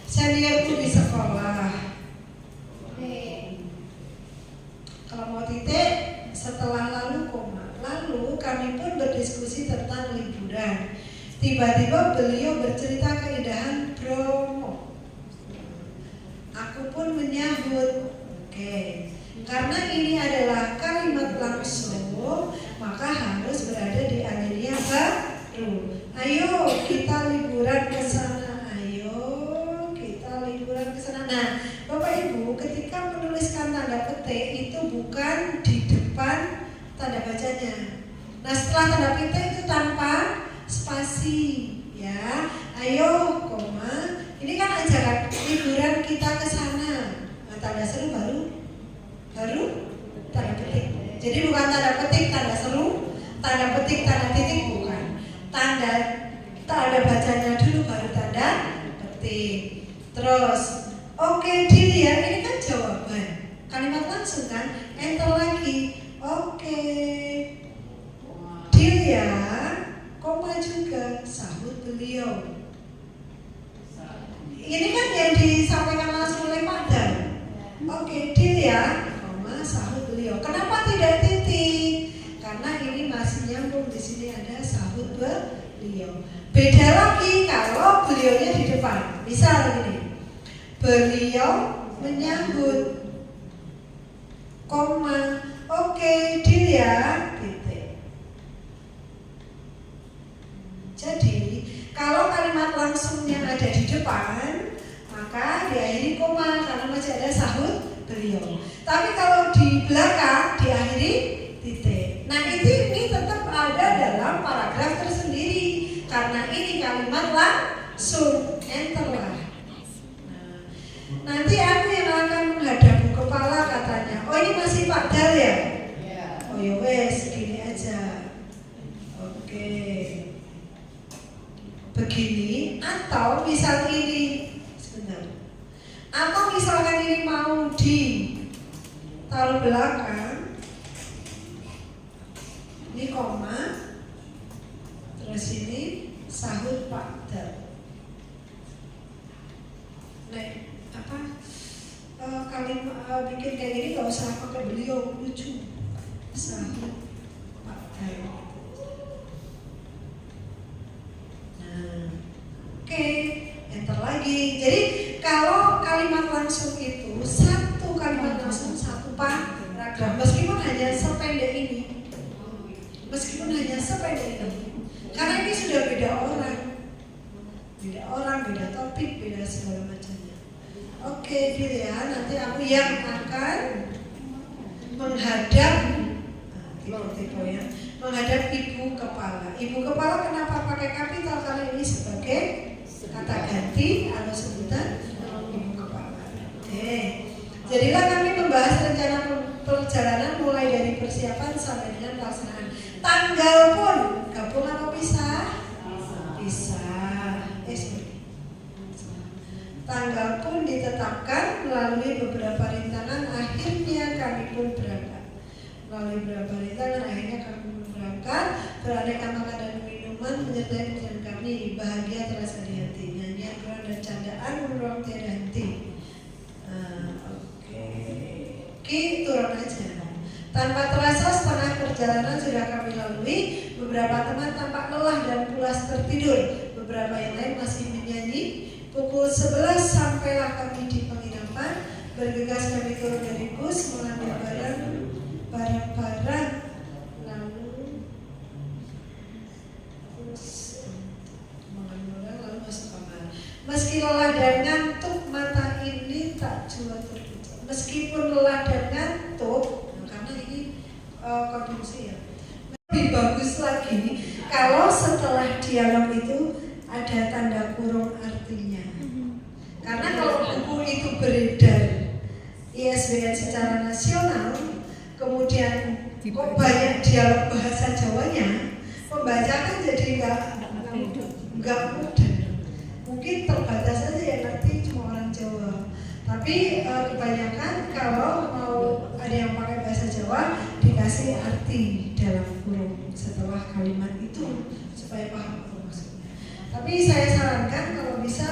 Seniorku di sekolah. Kalau mau titik setelah lalu koma. Lalu kami pun berdiskusi tentang liburan. Tiba-tiba beliau bercerita keindahan Bromo. Aku pun menyambut. Oke. Karena ini adalah kalimat langsung, maka harus berada di alinea baru. Ayo kita liburan ke sana. Ayo kita liburan ke sana. Nah, Bapak Ibu, ketika menuliskan tanda petik itu bukan di depan tanda bacanya. Nah, setelah tanda petik itu tanpa spasi, ya. Ayo, koma. Ini kan ajakan liburan kita ke sana. Nah, tanda seru baru tanda petik. Jadi bukan tanda petik, tanda seru, tanda petik, tanda titik bukan. Tanda bacanya dulu baru tanda petik. Terus, oke dilihat, ini kan jawaban. Kalimat langsung kan, enter lagi. Oke dilihat, koma juga, sahut beliau. Ini kan yang disampaikan langsung oleh Pak Dan. Oke dilihat, sahut beliau. Kenapa tidak titik? Karena ini masih nyambung, di sini ada sahut beliau. Beda lagi kalau beliaunya di depan. Misal ini, beliau menyambut, koma, oke dilihat, titik. Jadi kalau kalimat langsungnya ada di depan, maka diakhiri koma karena masih ada sahut beliau. Tapi kalau di belakang diakhiri titik. Nah ini tetap ada dalam paragraf tersendiri karena ini kalimat langsung, enter lah. Nah, nanti aku yang akan menghadap kepala katanya. Oh ini masih Pak Dal ya? Oh ya wes, gini aja. Oke. Begini atau misal ini sebentar. Atau misalkan ini mau di taruh belakang, ini koma, terus ini sahut Pak Dal. Nah, apa? Kalimat bikin kayak gini gak usah pakai beliau, lucu. Sahut Pak Dal. Nah, oke, enter lagi. Jadi kalau kalimat langsung itu satu kalimat langsung satu paragraf, meskipun hanya sependek ini, karena ini sudah beda orang, beda topik, beda segala macamnya. Oke, dilihat nanti aku yang akan menghadap, tipe ya, menghadap ibu kepala. Ibu kepala kenapa pakai kapital? Karena ini sebagai kata ganti atau sebutan ibu kepala. Oke. Jadilah kami membahas rencana perjalanan mulai dari persiapan sampai dengan pelaksanaan. Tanggal pun gabung atau pisah? Pisah. Tanggal pun ditetapkan melalui beberapa rintangan. Akhirnya kami pun berangkat. Melalui beberapa rintangan akhirnya kami pun berangkat. Beraneka makan dan minuman menyertai perjalanan kami. Bahagia terasa di hati. Nyanyian, peran dan candaan meruang tiada henti. Oke, turun aja. Tanpa terasa setengah perjalanan sudah kami lalui. Beberapa teman tampak lelah dan pulas tertidur. Beberapa yang lain masih menyanyi. Pukul 11 sampailah kami di penginapan. Bergegas kami turun dari bus, mengambil barang-barang, lalu masuk kamar. Meski lelah dan ngantuk, mata ini tak jua terpejam. Meskipun lelah dan ngantuk, karena ini kondisi ya. Lebih bagus lagi kalau setelah dialog itu ada tanda kurung artinya. Karena kalau buku itu beredar ISBN secara nasional, kemudian kok banyak dialog bahasa Jawanya, pembaca kan jadi nggak mudah. Mungkin terbatas saja yang ngerti cuma orang Jawa. Tapi kebanyakan kalau mau ada yang pakai bahasa Jawa dikasih arti dalam kurung setelah kalimat itu supaya paham apa maksudnya. Tapi saya sarankan kalau bisa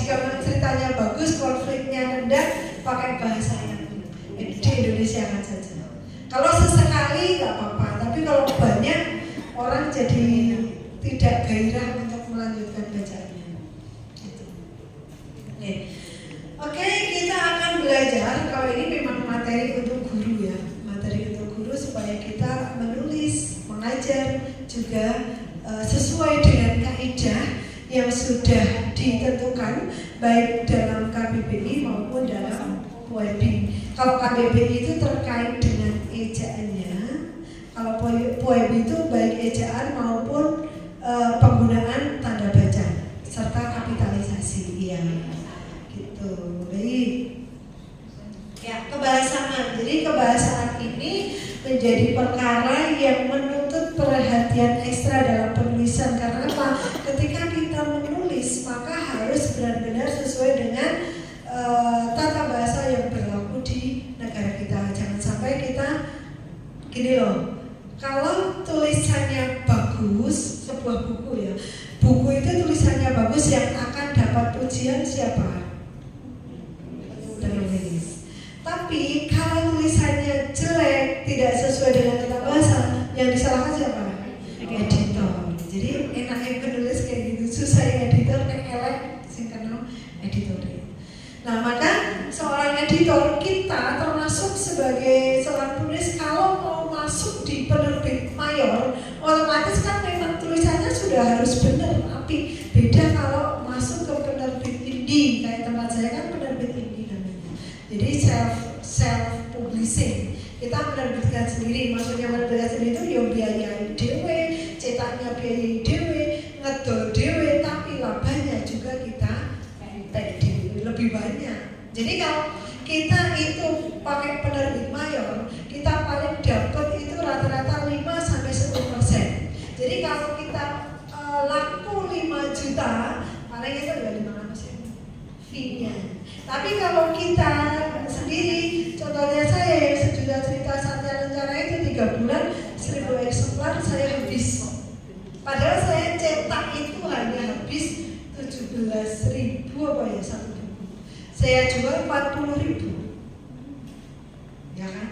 Jika ceritanya bagus, konfliknya rendah, pakai bahasa yang di Indonesia kan saja. Kalau sesekali nggak apa-apa, tapi kalau banyak orang jadi tidak gairah untuk melanjutkan bacaannya. Gitu. Oke, kita akan belajar. Kalau ini memang materi untuk guru ya, materi untuk guru supaya kita menulis, mengajar juga sesuai dengan kaidah yang sudah ditentukan baik dalam KBBI maupun dalam POEBI. Kalau KBBI itu terkait dengan ejaannya, kalau POEBI itu baik ejaan maupun penggunaan tanda baca serta kapitalisasi. Ya, gitu. Baik. Ya, kebahasaan. Jadi kebahasaan ini menjadi perkara yang menuntut perhatian ekstra dalam penulisan. Karena apa? Ketika kita menulis, maka harus benar-benar sesuai dengan tata bahasa yang berlaku di negara kita. Jangan sampai kita gini loh. Kalau tulisannya bagus, sebuah buku ya, buku itu tulisannya bagus, yang akan dapat pujian siapa? Penulis. Tapi kalau tulisannya jelek, tidak sesuai dengan tata bahasa, yang disalahkan siapa? Editor. Jadi enaknya penulis kayak gitu, susah ya editor, kayak elek sing kenal editornya. Nah, maka seorang editor kita termasuk sebagai seorang penulis, kalau mau masuk di penerbit mayor, otomatis kan memang tulisannya sudah harus benar, tapi beda kalau masuk ke penerbit indie, kayak tempat saya kan penerbit indie namanya. Jadi self publishing, kita menerbitkan sendiri. Maksudnya menerbitkan sendiri itu yang biayai dewe, cetaknya biayai dewe, ngedol dewe, tapi labanya juga kita lebih banyak. Jadi kalau kita itu pakai penerbit mayor, kita paling dapat itu rata-rata 5-10%. Jadi kalau kita laku 5 juta, paling itu udah 500% fee-nya. Tapi kalau kita sendiri, contohnya saya yang sejuta cerita Satya Lencana itu 3 bulan 1000 eksemplar saya habis. Padahal saya cetak itu hanya habis 17.000 apa ya satu buku. Saya jual 40.000. Ya kan?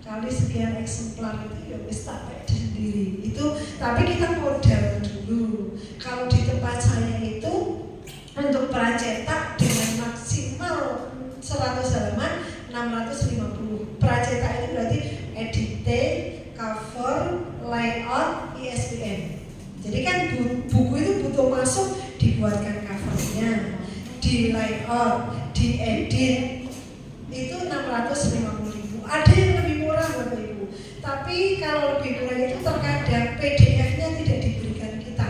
Kali sekian eksemplar itu ya wis tak sendiri. Itu tapi kita modal dulu. Kalau di tempat saya itu untuk pracetak dengan maksimal 100 halaman 650. Pracetak itu berarti edite, cover, layout, ISBN. Jadi kan buku itu butuh masuk, dibuatkan covernya, di layout, diedit, itu 650.000. Ada yang lebih murah Bapak Ibu. Tapi kalau lebih murah itu terkadang PDF-nya tidak diberikan kita.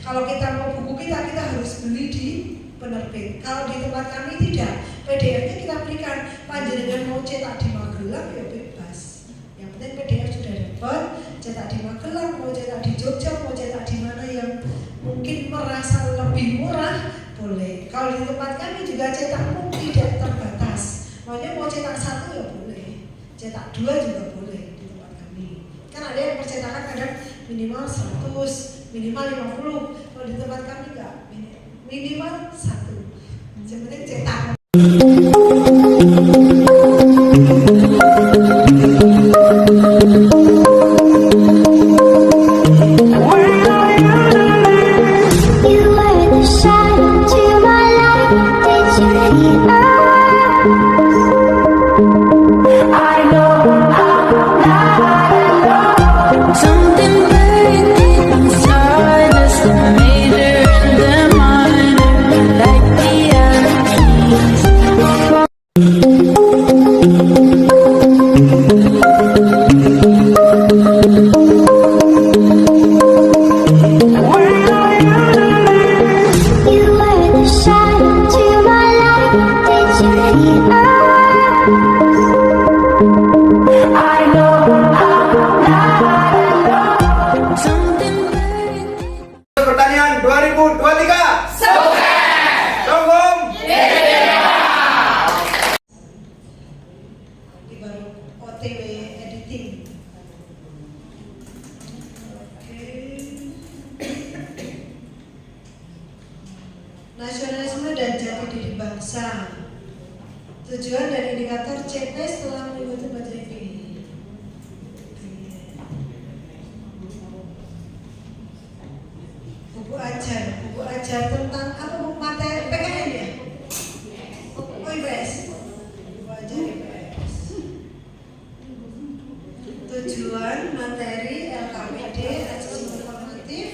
Kalau kita mau buku kita harus beli di penerbit. Kalau di tempat kami tidak, PDF-nya kita berikan. Panjenengan mau cetak di Magelang ya bebas. Yang penting PDF sudah dapat. Cetak di Magelang, mau cetak di Jogja, mau cetak di mana yang mungkin merasa lebih murah, boleh. Kalau di tempat kami juga cetakmu tidak terbatas. Makanya mau cetak 1 ya boleh, cetak 2 juga boleh di tempat kami. Kan ada yang percetakan kadang minimal 100, minimal 50. Kalau di tempat kami enggak, minimal 1. Yang penting cetak. Pertanian 2023 sukses! Songong Ini baru OTW editing. Oke. Nasionalisme dan jati diri bangsa. Tujuan dan indikator CP setelah mengikuti materi ini. Buku ajar tentang apa, buku materi PKN ya? Oh IPS. Buku ajar IPS. Tujuan materi LKPD, asesmen formatif,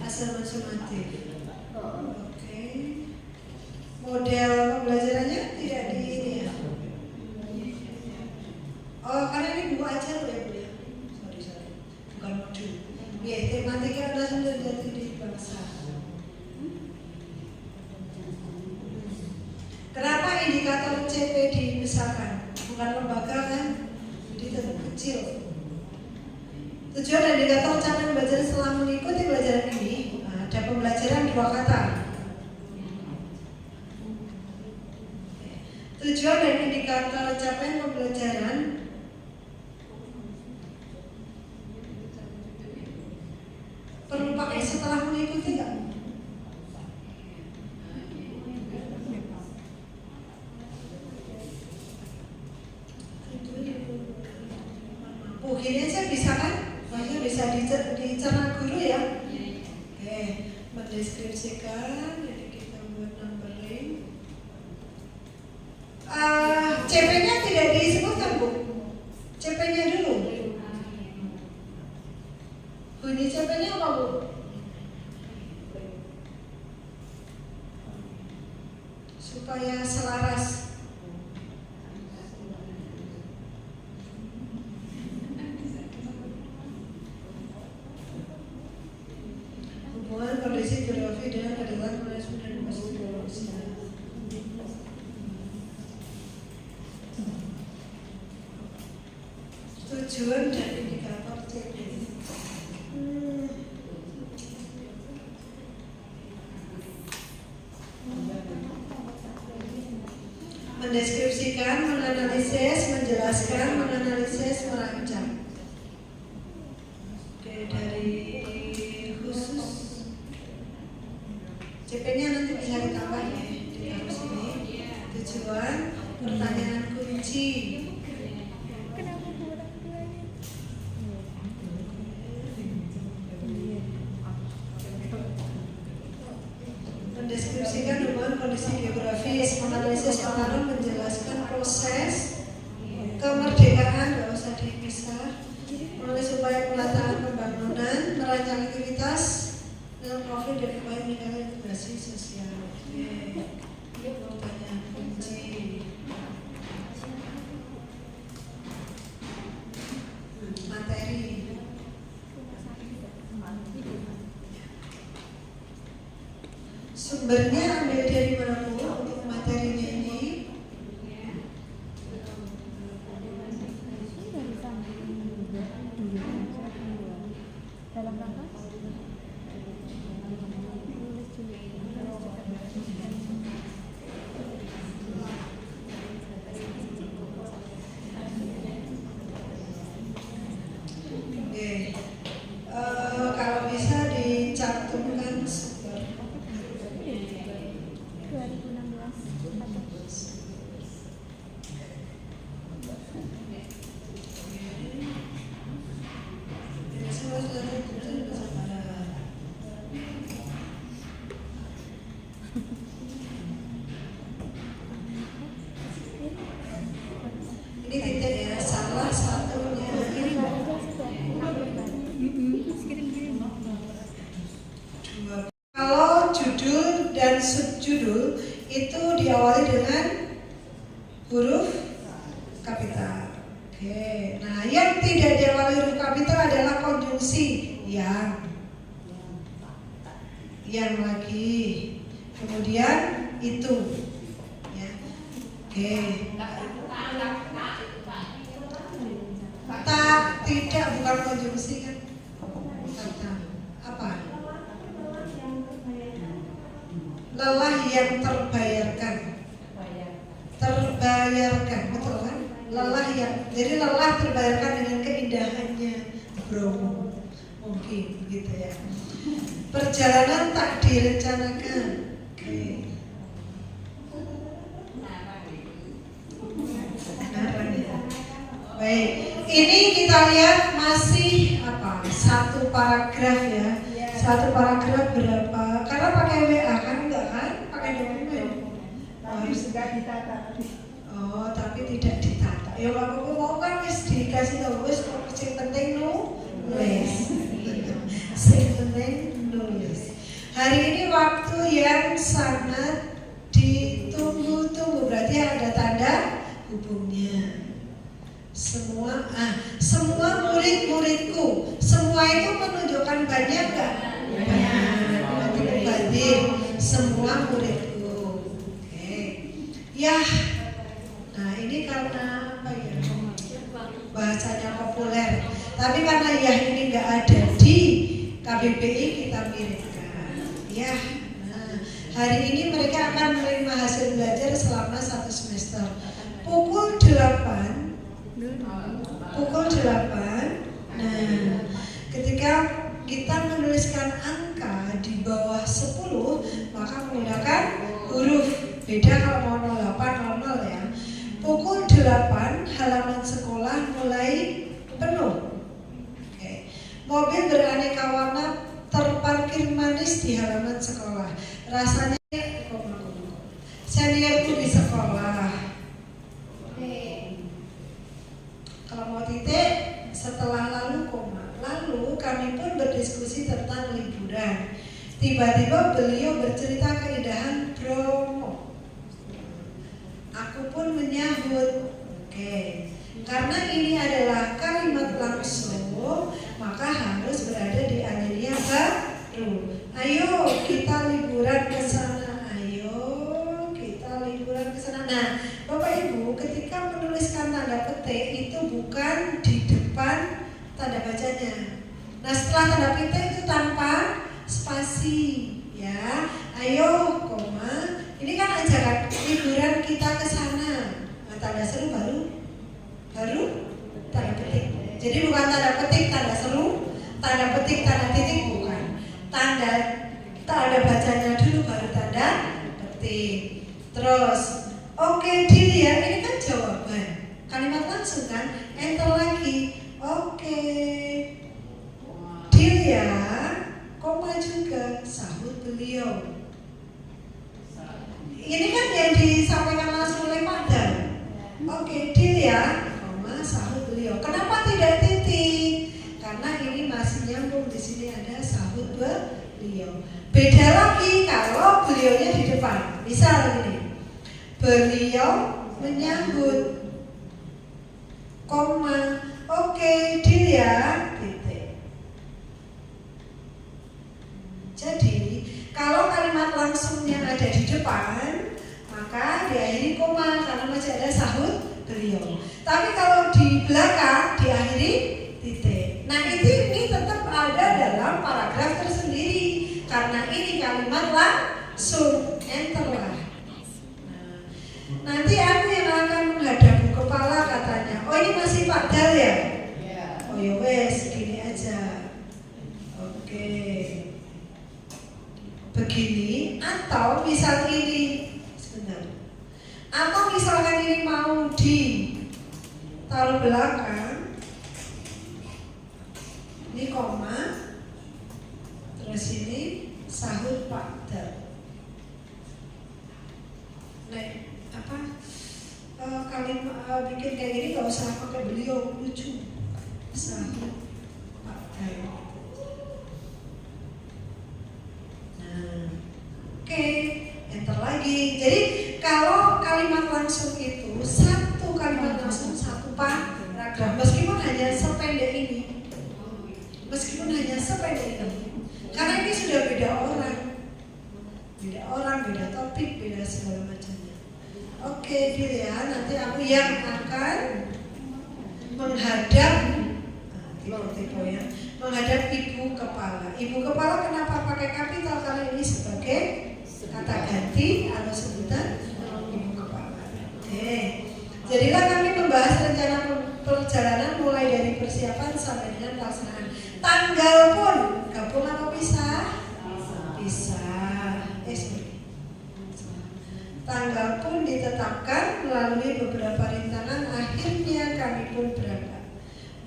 asesmen sumatif. Oke. Model pembelajarannya tidak di ini ya. Oh, karena ini buku ajar ya Bu ya. Sorry. Bukan modul. Ya, tematika adalah sumber jati diri bangsa. Kenapa indikator CP dipisahkan? Bukan lembaga kan? Jadi tetap kecil. Tujuan dan indikator capaian pembelajaran setelah mengikuti pelajaran ini. Nah, ada pembelajaran 2 kata. Tujuan dan indikator capaian pembelajaran perlu pakai setelah mengikuti nggak? Gini aja bisa kan? Maksudnya bisa dicerna guru ya? Oke, mendeskripsikan, jadi kita buat numbering. CP-nya tidak disebutkan Bu. CP-nya dulu. Bunyi CP-nya apa Bu? Supaya selaras. Hubungan kondisi geografi dengan kedatangan manajemen dan Indonesia. Tujuan dan indikator CP. Mendeskripsikan, menganalisis, menjelaskan, menganalisis, merancang. Oke, dari khusus CP-nya nanti bisa ditambah ya di kamus ini. Tujuan, pertanyaan kunci. Mendeskripsikan hubungan kondisi geografis, menganalisis pengaruh, menjelaskan proses kemerdekaan, nggak usah dipisah, menulis upaya pelataan pembangunan, merancang aktivitas dalam profil dan upaya meningkatkan integrasi sosial. Oke, pertanyaan kunci. Materi. Sumbernya ambil dari mana Bu untuk materinya ini? Dalam rangka kalau bisa dicantumkan sumber. 2016. Ini titik ya, salah satunya. Kalau judul dan subjudul itu diawali dengan huruf kapital. Oke, nah yang tidak diawali huruf kapital adalah konjungsi yang lagi, kemudian itu, ya. Oke. Tak, tidak, bukan konjungsi kan? Kata apa? Lelah yang terbayarkan, betul kan? Lelah yang, jadi lelah terbayarkan dengan keindahannya Bromo, mungkin gitu ya. Perjalanan tak direncanakan. Oke. Baik, ini kita lihat masih apa? Satu paragraf ya. Satu paragraf berapa? Karena pakai WA kan enggak kan? Pakai dokumen. Tapi sudah ditata. Oh, tapi tidak ditata. Ya nggak apa-apa, mau kan wis dikasih tahu wis sing penting nulis. Sing penting nulis. Hari ini waktu yang sangat ditunggu-tunggu, berarti ada tanda hubungnya. Semua murid-muridku, semua itu menunjukkan banyak nggak? Banyak. Nanti berbanding semua muridku. Oke. Ya. Nah ini karena apa ya? Bahasanya populer. Tapi karena ya ini nggak ada di KBBI kita miripkan. Ya. Nah, hari ini mereka akan menerima hasil belajar selama 1 semester. Pukul 8. Nah, ketika kita menuliskan angka di bawah 10, maka menggunakan huruf. Beda kalau mau 08, 00 ya. Pukul 8, halaman sekolah mulai penuh. Oke. Mobil beraneka warna terparkir manis di halaman sekolah. Rasanya seniorku di sekolah. Kalau mau titik, setelah lalu koma. Lalu kami pun berdiskusi tentang liburan. Tiba-tiba beliau bercerita keindahan Bromo. Aku pun menyambut. Oke. Karena ini adalah kalimat langsung, maka harus berada di alinea baru. Ayo kita liburan ke sana. Nah, Bapak Ibu, ketika menuliskan tanda petik itu bukan di depan tanda bacanya. Nah, setelah tanda petik itu tanpa spasi, ya. Ayo, koma. Ini kan ajakan liburan kita ke sana. Nah, tanda seru baru tanda petik. Jadi bukan tanda petik, tanda seru, tanda petik, tanda titik bukan. Tanda bacanya dulu baru tanda petik. Terus oke, Dilia, ini kan jawaban. Kalimat langsung kan? Enter lagi. Oke. Dilia, koma juga, sahut beliau. Ini kan yang disampaikan langsung oleh Pak Dan. Oke, Dilia, koma, sahut beliau. Kenapa tidak titik? Karena ini masih nyambung, di sini ada sahut beliau. Beda lagi kalau beliaunya di depan. Misal ini. Beliau menyambut, koma, oke, Dilia, titik. Jadi, kalau kalimat langsungnya ada di depan, maka diakhiri koma karena masih ada sahut beliau. Tapi kalau di belakang diakhiri titik. Nah, ini tetap ada dalam paragraf tersendiri karena ini kalimat langsung. Enter lah. Nanti aku yang akan menghadap kepala katanya. Oh, ini masih Pak Dal ya? Oh ya wes, gini aja. Oke. Begini atau misal ini sebentar. Atau misalkan ini mau ditaruh belakang. Ini koma. Terus ini sahut Pak Dal. Nah, kalimat bikin kayak gini gak usah pakai beliau, lucu. Sahut Pak Dal. Nah, oke, enter lagi. Jadi kalau kalimat langsung itu satu kalimat langsung satu paragraf, meskipun hanya sependek ini, karena ini sudah beda orang, beda topik, beda segala macamnya. Oke, Dilia, nanti aku yang akan menghadap tipe ya, menghadap ibu kepala. Ibu kepala kenapa pakai kapital? Karena ini sebagai kata ganti atau sebutan ibu kepala. Oke. Jadilah kami membahas rencana perjalanan mulai dari persiapan sampai dengan pelaksanaan. Tanggal pun gabung atau pisah? Pisah. Tanggal pun ditetapkan melalui beberapa rintangan. Akhirnya kami pun berangkat.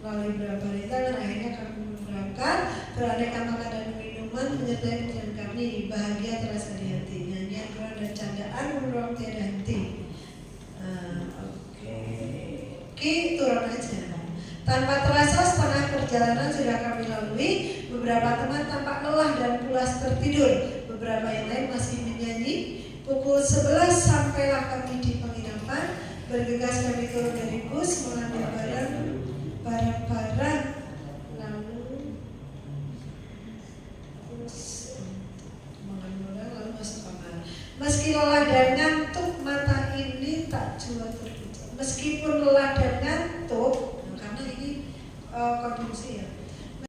Melalui beberapa rintangan, akhirnya kami pun berangkat. Beraneka makanan dan minuman menyertai perjalanan kami. Bahagia terasa di hati. Nyanyian, doa dan candaan menolong tiada henti. Oke, turun aja. Tanpa terasa setengah perjalanan sudah kami lalui. Beberapa teman tampak lelah dan pulas tertidur. Beberapa yang lain masih menyanyi. Pukul 11 sampailah kami di penginapan. Bergegas kami turun dari bus, mengambil barang-barang, lalu masuk kamar. Meski lelah dan ngantuk, mata ini tak jua terpejam. Meskipun lelah dan ngantuk, karena ini konsumsi ya.